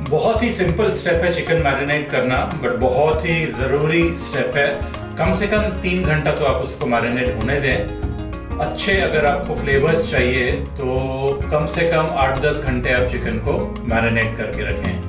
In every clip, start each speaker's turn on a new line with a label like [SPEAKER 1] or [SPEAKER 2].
[SPEAKER 1] बहुत ही simple step है chicken marinate करना, बट बहुत ही ज़रूरी स्टेप है। कम से कम 3 घंटा तो आप उसको मैरिनेट होने दें। अच्छे अगर आपको फ्लेवर्स चाहिए तो कम से कम 8-10 घंटे आप चिकन को मैरिनेट करके रखें।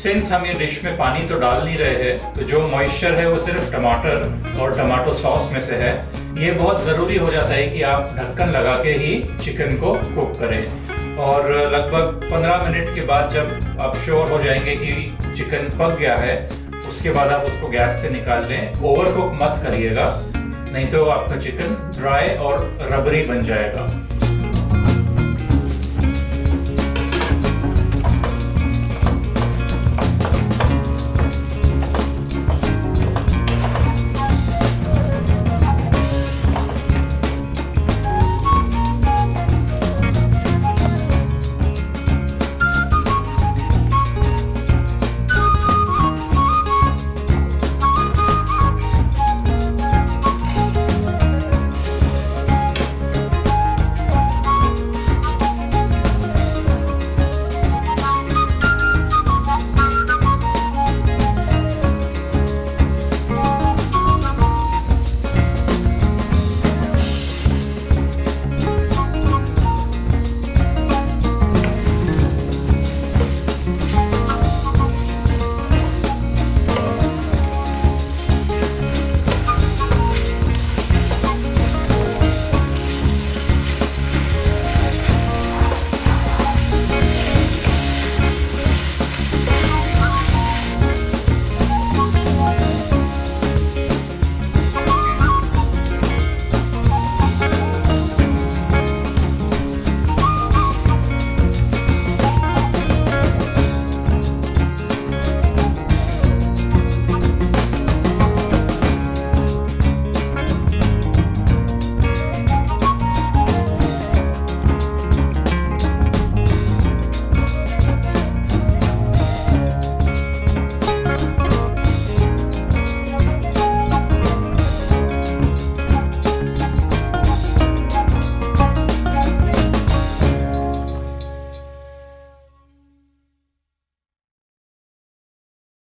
[SPEAKER 1] सिंस हम ये डिश में पानी तो डाल नहीं रहे हैं, तो जो मॉइस्चर है वो सिर्फ टमाटर और टमाटो सॉस में से है। ये बहुत ज़रूरी हो जाता है कि आप ढक्कन लगा के ही चिकन को कुक करें। और लगभग 15 मिनट के बाद जब आप श्योर हो जाएंगे कि चिकन पक गया है, उसके बाद आप उसको गैस से निकाल लें। ओवर कुक मत करिएगा, नहीं तो आपका चिकन ड्राई और रबरी बन जाएगा।